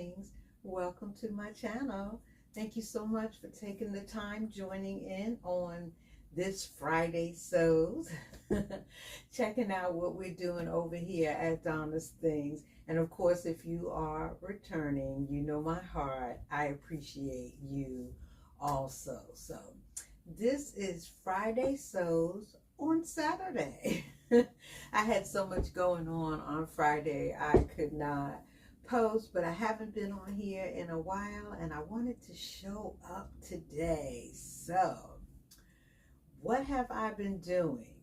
things. Welcome to my channel. Thank you so much for taking the time joining in on this Friday Sews. Checking out what we're doing over here at Donna's Things. And of course, if you are returning, you know my heart. I appreciate you also. So this is Friday Sews on Saturday. I had so much going on Friday I could not post, but I haven't been on here in a while and I wanted to show up today. So what have I been doing?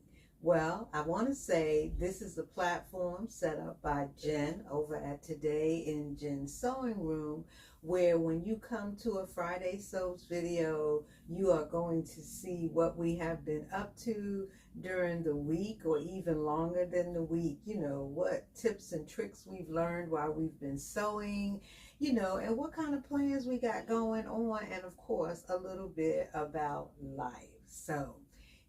Well, I want to say this is a platform set up by Jen over at Today in Jen's Sewing Room, where when you come to a Friday Sews video, you are going to see what we have been up to during the week or even longer than the week. You know, what tips and tricks we've learned while we've been sewing, you know, and what kind of plans we got going on, and of course, a little bit about life. So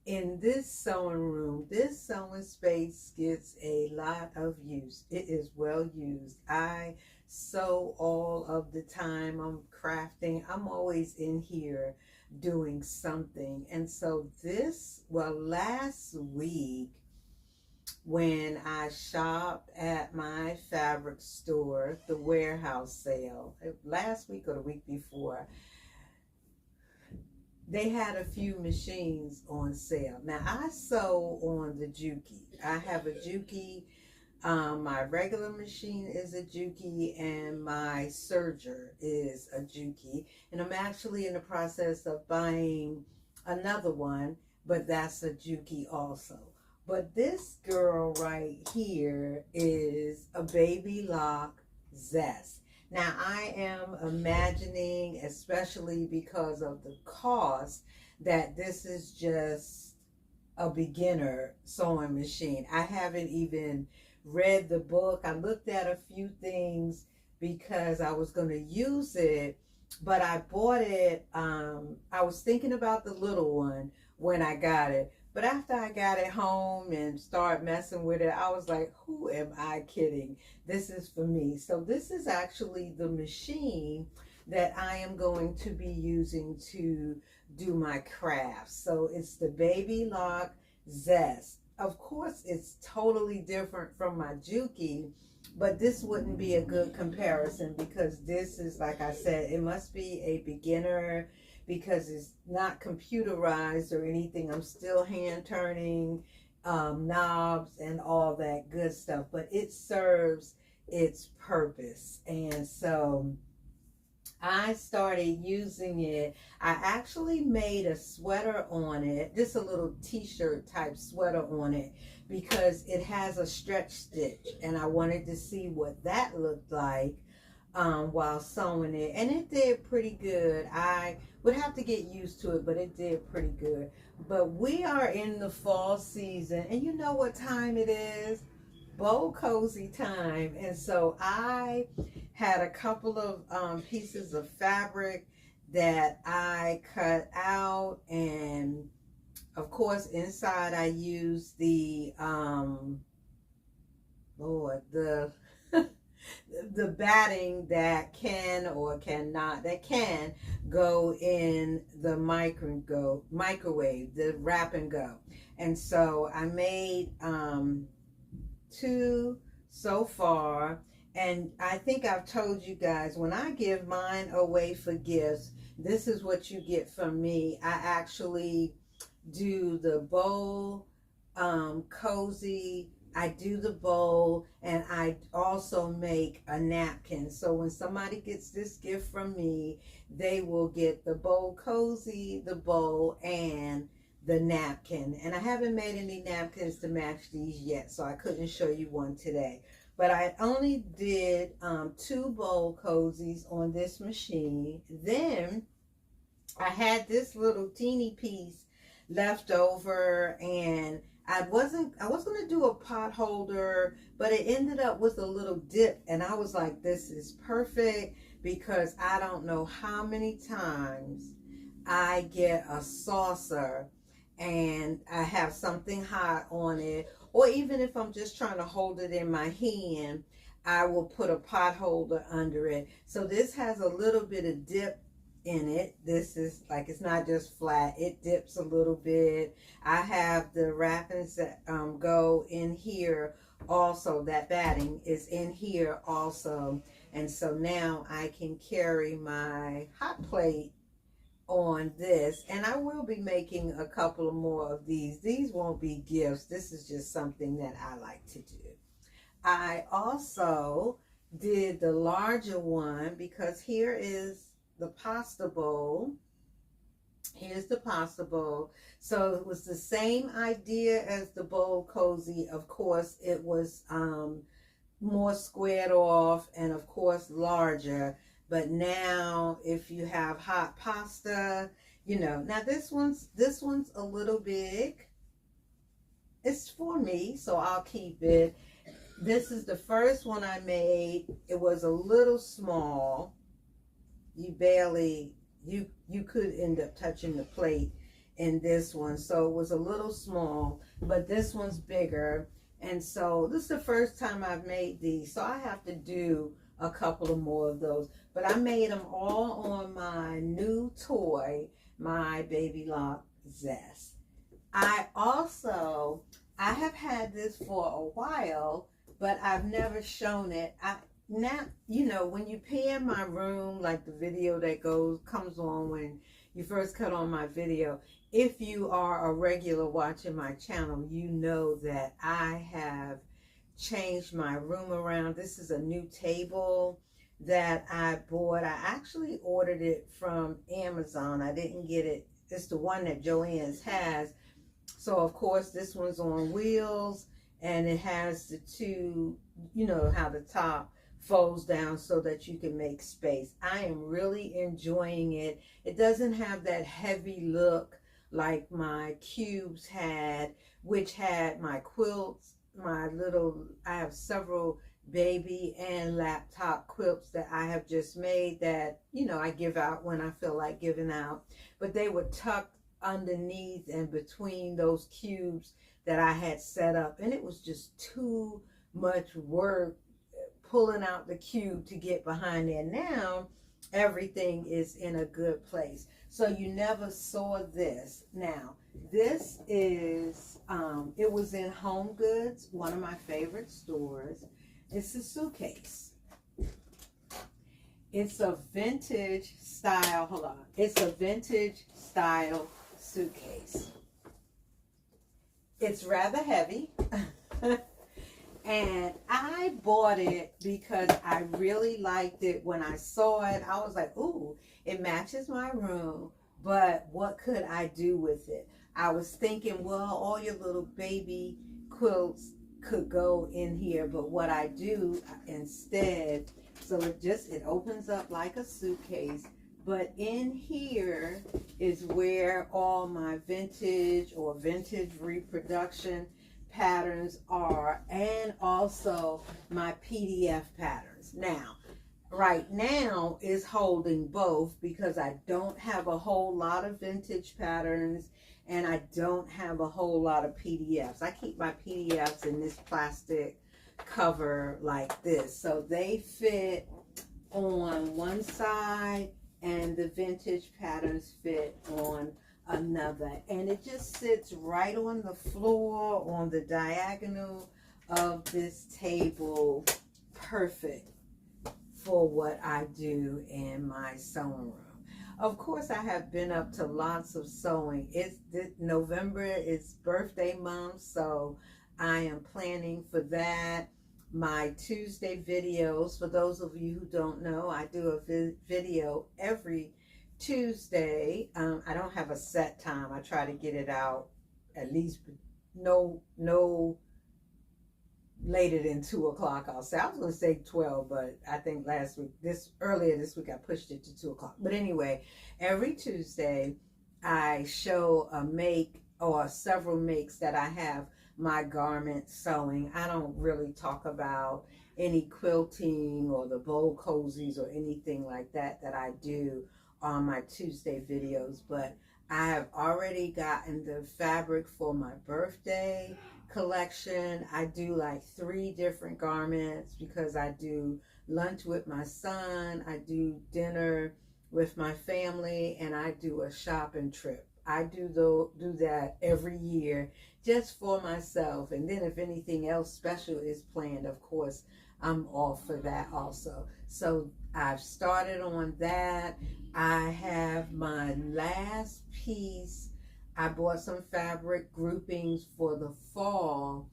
in this sewing room, this sewing space gets a lot of use. It is well used. I sew all of the time. I'm crafting. I'm always in here doing something. And so last week when I shopped at my fabric store, the warehouse sale, last week or the week before, they had a few machines on sale. Now, I sew on the Juki. I have a Juki. My regular machine is a Juki, and my serger is a Juki. And I'm actually in the process of buying another one, but that's a Juki also. But this girl right here is a baby lock Zest. Now, I am imagining, especially because of the cost, that this is just a beginner sewing machine. I haven't even read the book. I looked at a few things because I was going to use it, but I bought it. I was thinking about the little one when I got it. But after I got it home and started messing with it, I was like, who am I kidding? This is for me. So this is actually the machine that I am going to be using to do my crafts. So it's the Baby Lock Zest. Of course, it's totally different from my Juki, but this wouldn't be a good comparison because this is, like I said, it must be a beginner because it's not computerized or anything. I'm still hand turning knobs and all that good stuff, but it serves its purpose. And so I started using it. I actually made a sweater on it, just a little t-shirt type sweater on it, because it has a stretch stitch and I wanted to see what that looked like while sewing it, and it did pretty good. I would have to get used to it, but it did pretty good. But we are in the fall season, and you know what time it is? Bow cozy time. And so I had a couple of pieces of fabric that I cut out, and of course inside I used the the batting that can or cannot, that can go in the microwave, the wrap and go. And so I made two so far, and I think I've told you guys, when I give mine away for gifts, this is what you get from me. I actually do the bowl cozy. I do the bowl, and I also make a napkin. So when somebody gets this gift from me, they will get the bowl cozy, the bowl, and the napkin. And I haven't made any napkins to match these yet, so I couldn't show you one today. But I only did 2 bowl cozies on this machine. Then I had this little teeny piece left over, and I was going to do a pot holder, but it ended up with a little dip, and I was like, this is perfect, because I don't know how many times I get a saucer and I have something hot on it, or even if I'm just trying to hold it in my hand, I will put a pot holder under it. So this has a little bit of dip in it. This is like, it's not just flat, it dips a little bit. I have the wrappings that go in here also. That batting is in here also. And so now I can carry my hot plate on this, and I will be making a couple of more of these. These won't be gifts. This is just something that I like to do. I also did the larger one because here is the pasta bowl. Here's the pasta bowl. So it was the same idea as the bowl cozy. Of course, it was more squared off and of course larger. But now if you have hot pasta, you know, now this one's a little big. It's for me, so I'll keep it. This is the first one I made. It was a little small. You barely, you could end up touching the plate in this one. So it was a little small, but this one's bigger. And so this is the first time I've made these. So I have to do a couple of more of those. But I made them all on my new toy, my Baby Lock Zest. I have had this for a while, but I've never shown it. Now, you know, when you pan my room, like the video that comes on when you first cut on my video, if you are a regular watching my channel, you know that I have changed my room around. This is a new table that I bought. I actually ordered it from Amazon. I didn't get it. It's the one that Joann's has. So of course this one's on wheels, and it has the two, you know, how the top folds down so that you can make space. I am really enjoying it. It doesn't have that heavy look like my cubes had, which had my quilts, I have several baby and laptop quilts that I have just made that, you know, I give out when I feel like giving out. But they were tucked underneath and between those cubes that I had set up, and it was just too much work pulling out the cube to get behind there. Now everything is in a good place. So you never saw this. Now this is it was in Home Goods, one of my favorite stores. It's a suitcase. It's a vintage style, hold on, it's a vintage style suitcase. It's rather heavy. And I bought it because I really liked it. When I saw it, I was like, ooh, it matches my room, but what could I do with it? I was thinking, well, all your little baby quilts could go in here, but what I do instead, so it opens up like a suitcase, but in here is where all my vintage or vintage reproduction patterns are, and also my PDF patterns. Now, right now is holding both because I don't have a whole lot of vintage patterns and I don't have a whole lot of PDFs. I keep my PDFs in this plastic cover like this, so they fit on one side and the vintage patterns fit on another, and it just sits right on the floor on the diagonal of this table, perfect for what I do in my sewing room. Of course, I have been up to lots of sewing. November is birthday month, so I am planning for that. My Tuesday videos, for those of you who don't know, I do a video every Tuesday. I don't have a set time. I try to get it out at least no later than 2 o'clock. I'll say, I was going to say 12, but I think earlier this week I pushed it to 2 o'clock. But anyway, every Tuesday I show a make or several makes that I have my garment sewing. I don't really talk about any quilting or the bowl cozies or anything like that I do on my Tuesday videos, but I have already gotten the fabric for my birthday collection. I do like 3 different garments because I do lunch with my son, I do dinner with my family, and I do a shopping trip. I do that every year just for myself. And then if anything else special is planned, of course, I'm off for that also. So I've started on that. I have my last piece. I bought some fabric groupings for the fall,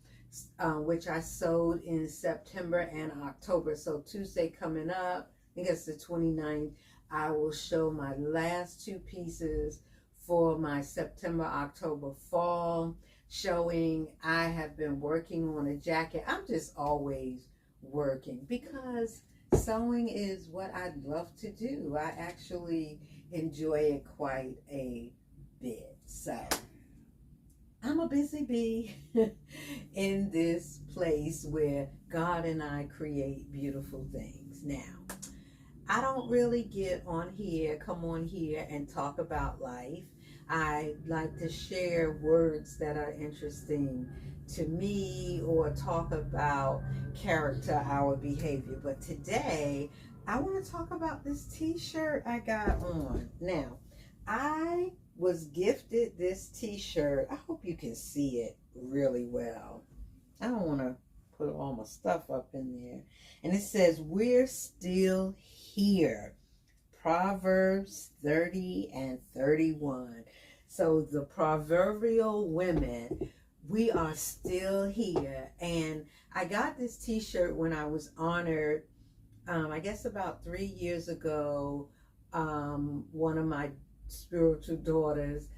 which I sewed in September and October. So Tuesday coming up, I think it's the 29th, I will show my last 2 pieces for my September, October fall showing. I have been working on a jacket. I'm just always working because sewing is what I love to do. I actually enjoy it quite a bit. So I'm a busy bee in this place where God and I create beautiful things. Now, I don't really come on here and talk about life. I like to share words that are interesting to me or talk about character, our behavior. But today, I want to talk about this t-shirt I got on. Now, I was gifted this t-shirt. I hope you can see it really well. I don't want to put all my stuff up in there. And it says, "We're still here." Proverbs 30 and 31. So the proverbial women, we are still here. And I got this t-shirt when I was honored, I guess about 3 years ago. One of my spiritual daughters,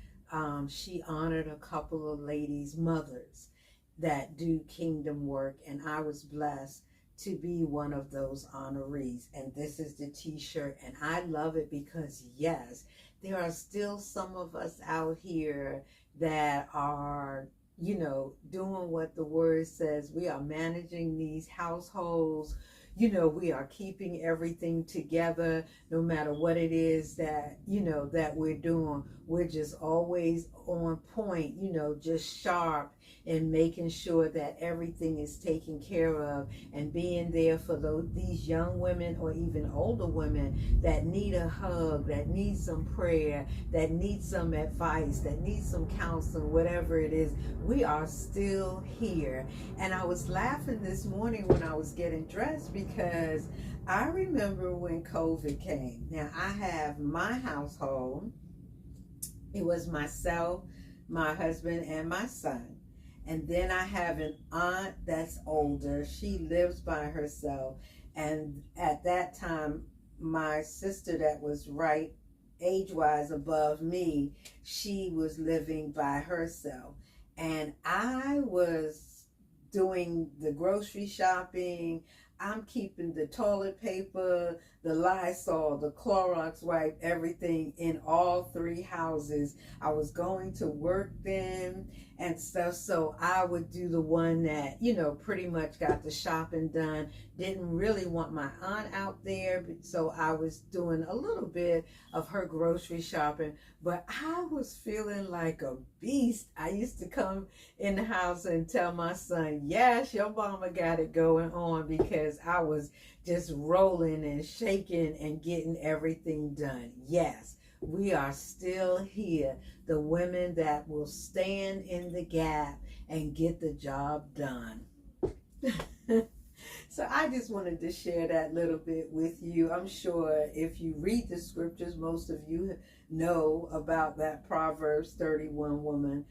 she honored a couple of ladies' mothers that do kingdom work, and I was blessed to be one of those honorees. And this is the t-shirt, and I love it because yes, there are still some of us out here that are, doing what the word says. We are managing these households. We are keeping everything together no matter what it is that, that we're doing. We're just always on point, just sharp and making sure that everything is taken care of and being there for these young women or even older women that need a hug, that need some prayer, that need some advice, that need some counseling, whatever it is. We are still here. And I was laughing this morning when I was getting dressed because I remember when COVID came. Now I have my household. It was myself, my husband, and my son. And then I have an aunt that's older. She lives by herself. And at that time, my sister that was right age-wise above me, she was living by herself. And I was doing the grocery shopping. I'm keeping the toilet paper, the Lysol, the Clorox wipe, everything in all 3 houses. I was going to work then and stuff, so I would do the one that, pretty much got the shopping done. Didn't really want my aunt out there, so I was doing a little bit of her grocery shopping, but I was feeling like a beast. I used to come in the house and tell my son, yes, your mama got it going on, because I was just rolling and shaking and getting everything done. Yes, we are still here. The women that will stand in the gap and get the job done. So I just wanted to share that little bit with you. I'm sure if you read the scriptures, most of you know about that Proverbs 31 woman.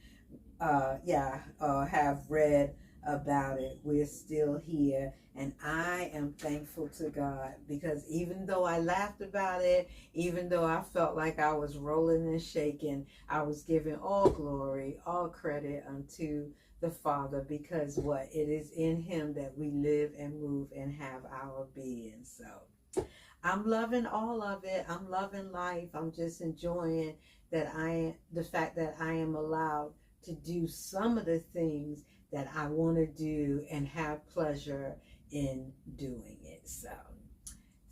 Have read about it. We're still here, and I am thankful to God, because even though I laughed about it, even though I felt like I was rolling and shaking, I was giving all glory, all credit unto the Father, because it is in Him that we live and move and have our being. So I'm loving all of it. I'm loving life. I'm just enjoying the fact that I am allowed to do some of the things that I want to do and have pleasure in doing it. So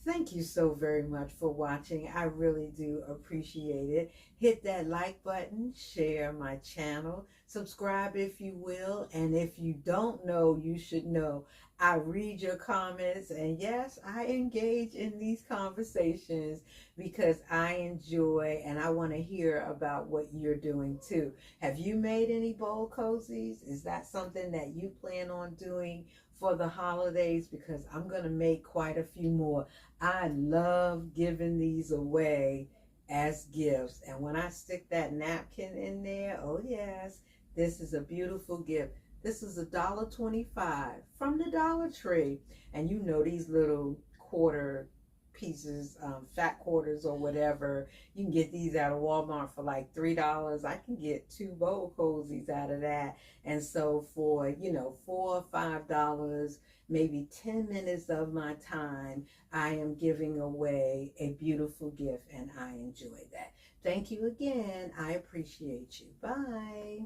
Thank you so very much for watching. I really do appreciate it. Hit that like button, share my channel, subscribe if you will, and if you don't know, you should know. I read your comments, and yes, I engage in these conversations because I enjoy and I want to hear about what you're doing too. Have you made any bowl cozies? Is that something that you plan on doing for the holidays? Because I'm going to make quite a few more. I love giving these away as gifts. And when I stick that napkin in there, oh yes, this is a beautiful gift. This is $1.25 from the Dollar Tree. And you know these little quarter pieces, fat quarters or whatever, you can get these out of Walmart for like $3. I can get 2 bowl cozies out of that. And so for, $4 or $5, maybe 10 minutes of my time, I am giving away a beautiful gift, and I enjoy that. Thank you again. I appreciate you. Bye.